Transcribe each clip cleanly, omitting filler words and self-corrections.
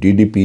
DDP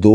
2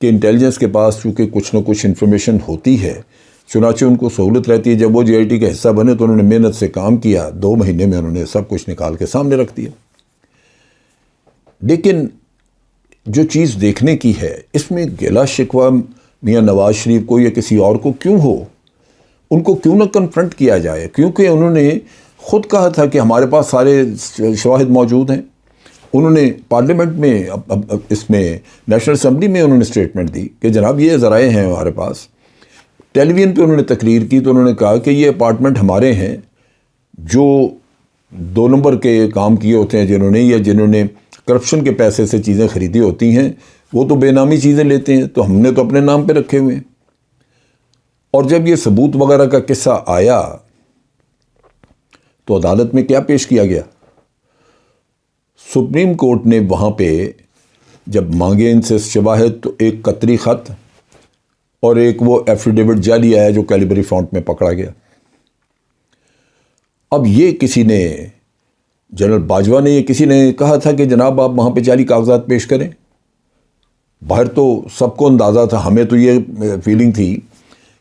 کہ intelligence کے پاس چونکہ کچھ نہ کچھ انفارمیشن ہوتی ہے، چنانچہ ان کو سہولت رہتی ہے. جب وہ JIT کا حصہ بنے تو انہوں نے محنت سے کام کیا، 2 مہینے میں انہوں نے سب کچھ نکال کے سامنے رکھ دیا. لیکن جو چیز دیکھنے کی ہے، اس میں گلا شکوہ میاں نواز شریف کو یا کسی اور کو کیوں ہو؟ ان کو کیوں نہ کنفرنٹ کیا جائے؟ کیونکہ انہوں نے خود کہا تھا کہ ہمارے پاس سارے شواہد موجود ہیں. انہوں نے پارلیمنٹ میں اس میں نیشنل اسمبلی میں انہوں نے اسٹیٹمنٹ دی کہ جناب یہ ذرائع ہیں ہمارے پاس. ٹیلی ویژن پہ انہوں نے تقریر کی تو انہوں نے کہا کہ یہ اپارٹمنٹ ہمارے ہیں، جو 2 نمبر کے کام کیے ہوتے ہیں جنہوں نے، یا جنہوں نے کرپشن کے پیسے سے چیزیں خریدی ہوتی ہیں، وہ تو بے نامی چیزیں لیتے ہیں، تو ہم نے تو اپنے نام پہ رکھے ہوئے ہیں. اور جب یہ ثبوت وغیرہ کا قصہ آیا تو عدالت میں کیا پیش کیا گیا؟ سپریم کورٹ نے وہاں پہ جب مانگے ان سے شواہد تو ایک قطری خط اور ایک وہ ایفیڈیوٹ جعلی آیا جو کیلیبری فونٹ میں پکڑا گیا. اب یہ کسی نے، جنرل باجوہ نے، یہ کسی نے کہا تھا کہ جناب آپ وہاں پہ جعلی کاغذات پیش کریں. باہر تو سب کو اندازہ تھا، ہمیں تو یہ فیلنگ تھی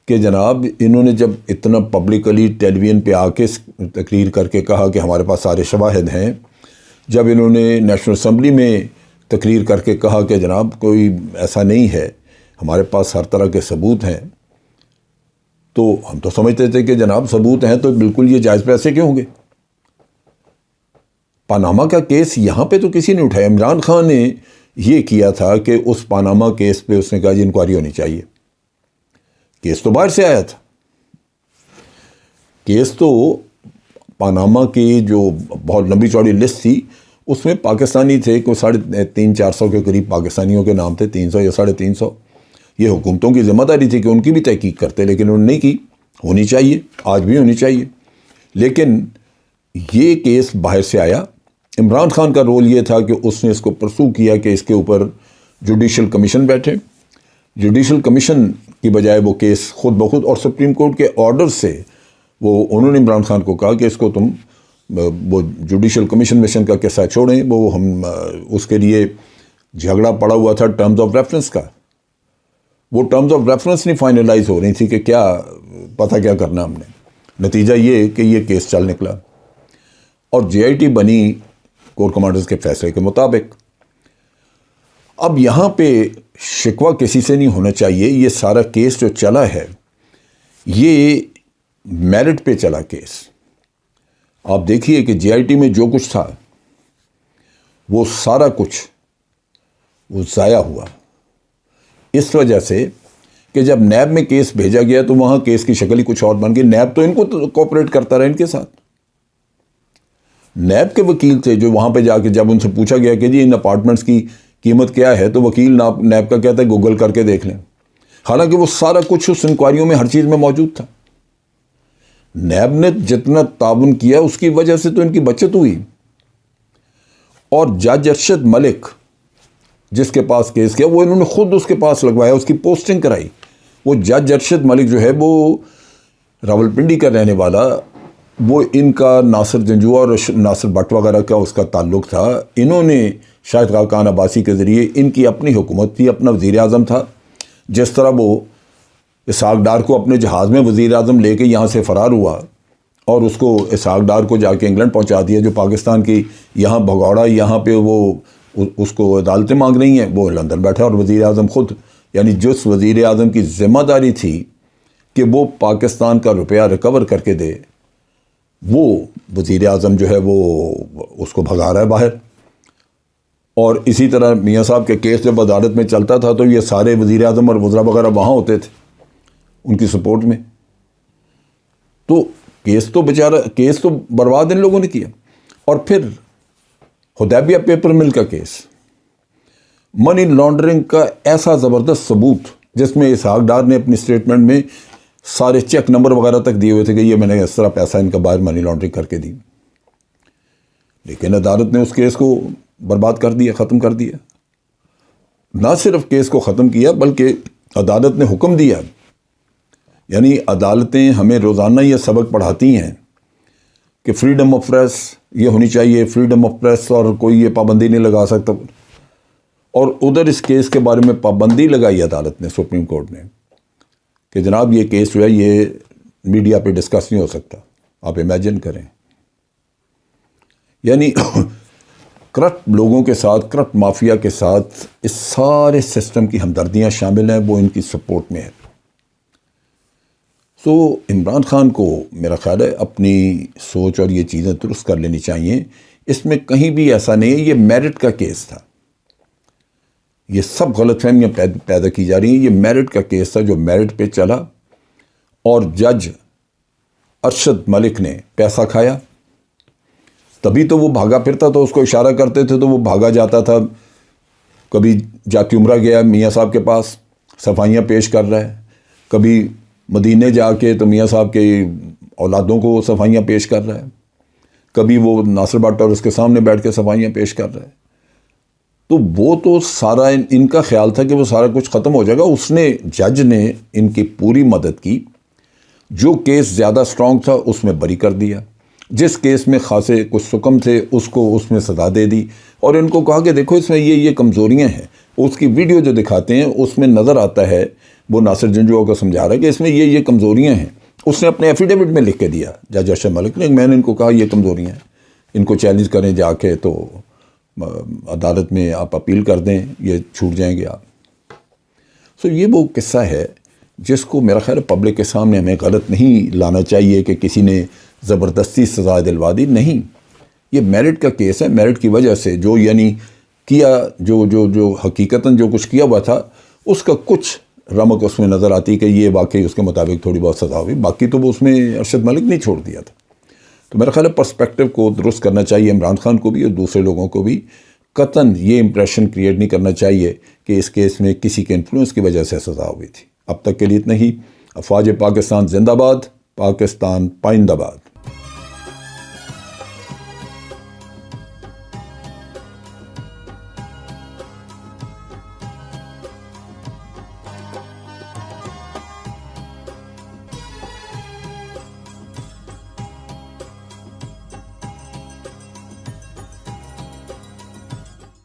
کہ جناب انہوں نے جب اتنا پبلکلی ٹیلی ویژن پہ آ کے تقریر کر کے کہا کہ ہمارے پاس سارے شواہد ہیں، جب انہوں نے نیشنل اسمبلی میں تقریر کر کے کہا کہ جناب کوئی ایسا نہیں ہے، ہمارے پاس ہر طرح کے ثبوت ہیں، تو ہم تو سمجھتے تھے کہ جناب ثبوت ہیں تو بالکل یہ جائز پیسے کیوں ہوں گے. پاناما کا کیس یہاں پہ تو کسی نے اٹھایا. عمران خان نے یہ کیا تھا کہ اس پاناما کیس پہ اس نے کہا جی انکوائری ہونی چاہیے. کیس تو باہر سے آیا تھا. کیس تو پاناما کی جو بہت لمبی چوڑی لسٹ تھی اس میں پاکستانی تھے، کوئی 350-400 کے قریب پاکستانیوں کے نام تھے، 300 یا 350. یہ حکومتوں کی ذمہ داری تھی کہ ان کی بھی تحقیق کرتے، لیکن انہوں نے نہیں کی. ہونی چاہیے، آج بھی ہونی چاہیے. لیکن یہ کیس باہر سے آیا. عمران خان کا رول یہ تھا کہ اس نے اس کو پرسو کیا کہ اس کے اوپر جوڈیشل کمیشن بیٹھے. جوڈیشل کمیشن کی بجائے وہ کیس خود بخود، اور سپریم کورٹ کے آرڈر سے وہ انہوں نے عمران خان کو کہا کہ اس کو تم وہ جوڈیشل کمیشن کا قصہ چھوڑیں. وہ ہم اس کے لیے جھگڑا پڑا ہوا تھا ٹرمز آف ریفرنس کا. وہ ٹرمز آف ریفرنس نہیں فائنلائز ہو رہی تھی کہ کیا پتہ کیا کرنا ہم نے. نتیجہ یہ کہ یہ کیس چل نکلا اور JIT بنی کور کمانڈرز کے فیصلے کے مطابق. اب یہاں پہ شکوہ کسی سے نہیں ہونا چاہیے. یہ سارا کیس جو چلا ہے یہ میرٹ پہ چلا کیس. آپ دیکھیے کہ JIT میں جو کچھ تھا وہ سارا کچھ وہ ضائع ہوا اس وجہ سے کہ جب نیب میں کیس بھیجا گیا تو وہاں کیس کی شکل ہی کچھ اور بن گئی. نیب تو ان کو کوپریٹ کرتا رہا ان کے ساتھ. نیب کے وکیل تھے جو وہاں پہ جا کے جب ان سے پوچھا گیا کہ جی ان اپارٹمنٹس کی قیمت کیا ہے تو وکیل نیب کا کہتا ہے گوگل کر کے دیکھ لیں. حالانکہ وہ سارا کچھ اس انکوائریوں میں ہر چیز میں موجود تھا. نیب نے جتنا تعاون کیا اس کی وجہ سے تو ان کی بچت ہوئی. اور جج ارشد ملک جس کے پاس کیس کیا وہ انہوں نے خود اس کے پاس لگوایا، اس کی پوسٹنگ کرائی. وہ جج ارشد ملک جو ہے وہ راولپنڈی کا رہنے والا، وہ ان کا ناصر جنجوع اور ناصر بٹ وغیرہ کا اس کا تعلق تھا. انہوں نے شاہد خاقان عباسی کے ذریعے، ان کی اپنی حکومت تھی، اپنا وزیر اعظم تھا. جس طرح وہ اسحاق ڈار کو اپنے جہاز میں وزیر اعظم لے کے یہاں سے فرار ہوا اور اس کو اسحاق ڈار کو جا کے انگلینڈ پہنچا دیا، جو پاکستان کی یہاں بھگوڑا، یہاں پہ وہ اس کو عدالتیں مانگ رہی ہیں، وہ لندن بیٹھا اور وزیر اعظم خود، یعنی جس وزیر اعظم کی ذمہ داری تھی کہ وہ پاکستان کا روپیہ ریکور کر کے دے، وہ وزیر اعظم جو ہے وہ اس کو بھگا رہا ہے باہر. اور اسی طرح میاں صاحب کے کیس جب عدالت میں چلتا تھا تو یہ سارے وزیر اعظم اور وزراء وغیرہ وہاں ہوتے تھے ان کی سپورٹ میں. تو کیس تو برباد ان لوگوں نے کیا. اور پھر حدیبیہ پیپر مل کا کیس، منی لانڈرنگ کا ایسا زبردست ثبوت جس میں اسحاق ڈار نے اپنی اسٹیٹمنٹ میں سارے چیک نمبر وغیرہ تک دیے ہوئے تھے کہ یہ میں نے اس طرح پیسہ ان کا باہر منی لانڈرنگ کر کے دی. لیکن عدالت نے اس کیس کو برباد کر دیا، ختم کر دیا. نہ صرف کیس کو ختم کیا بلکہ عدالت نے حکم دیا، یعنی عدالتیں ہمیں روزانہ یہ سبق پڑھاتی ہیں کہ فریڈم آف پریس یہ ہونی چاہیے، فریڈم آف پریس، اور کوئی یہ پابندی نہیں لگا سکتا. اور ادھر اس کیس کے بارے میں پابندی لگائی عدالت نے، سپریم کورٹ نے، کہ جناب یہ کیس جو ہے یہ میڈیا پہ ڈسکس نہیں ہو سکتا. آپ امیجن کریں، یعنی کرپٹ لوگوں کے ساتھ، کرپٹ مافیا کے ساتھ اس سارے سسٹم کی ہمدردیاں شامل ہیں، وہ ان کی سپورٹ میں ہے. سو عمران خان کو میرا خیال ہے اپنی سوچ اور یہ چیزیں درست کر لینی چاہیے. اس میں کہیں بھی ایسا نہیں ہے یہ میرٹ کا کیس تھا. یہ سب غلط فہمیاں پیدا کی جا رہی ہیں. یہ میرٹ کا کیس تھا جو میرٹ پہ چلا، اور جج ارشد ملک نے پیسہ کھایا. تبھی تو وہ بھاگا پھرتا تھا، اس کو اشارہ کرتے تھے تو وہ بھاگا جاتا تھا. کبھی جا کے عمرہ گیا میاں صاحب کے پاس، صفائیاں پیش کر رہا ہے. کبھی مدینے جا کے تو میاں صاحب کے اولادوں کو صفائیاں پیش کر رہا ہے. کبھی وہ ناصر بھٹ اور اس کے سامنے بیٹھ کے صفائیاں پیش کر رہا ہے. تو وہ تو سارا ان کا خیال تھا کہ وہ سارا کچھ ختم ہو جائے گا. اس نے، جج نے ان کی پوری مدد کی. جو کیس زیادہ سٹرونگ تھا اس میں بری کر دیا، جس کیس میں خاصے کچھ سکم تھے اس کو اس میں سزا دے دی، اور ان کو کہا کہ دیکھو اس میں یہ کمزوریاں ہیں. اس کی ویڈیو جو دکھاتے ہیں اس میں نظر آتا ہے، وہ ناصر جنجوعہ کو سمجھا رہا ہے کہ اس میں یہ کمزوریاں ہیں. اس نے اپنے ایفیڈیوٹ میں لکھ کے دیا جج ارشد ملک نے. میں نے ان کو کہا یہ کمزوریاں ہیں، ان کو چیلنج کریں جا کے، تو عدالت میں آپ اپیل کر دیں، یہ چھوٹ جائیں گے آپ. سو یہ وہ قصہ ہے جس کو میرا خیال پبلک کے سامنے ہمیں غلط نہیں لانا چاہیے کہ کسی نے زبردستی سزا دلوا دی. نہیں، یہ میرٹ کا کیس ہے. میرٹ کی وجہ سے جو یعنی کیا، جو حقیقتاً جو کچھ کیا ہوا تھا اس کا کچھ رمق اس میں نظر آتی کہ یہ واقعی اس کے مطابق تھوڑی بہت سزا ہوئی. باقی تو وہ اس میں ارشد ملک نے چھوڑ دیا تھا. تو میرا خیال ہے پرسپیکٹو کو درست کرنا چاہیے عمران خان کو بھی اور دوسرے لوگوں کو بھی. قطعاً یہ امپریشن کریٹ نہیں کرنا چاہیے کہ اس کیس میں کسی کے انفلوئنس کی وجہ سے سزا ہوئی تھی. اب تک کے لیے اتنا ہی. افواج پاکستان زندہ باد، پاکستان پائندہ باد.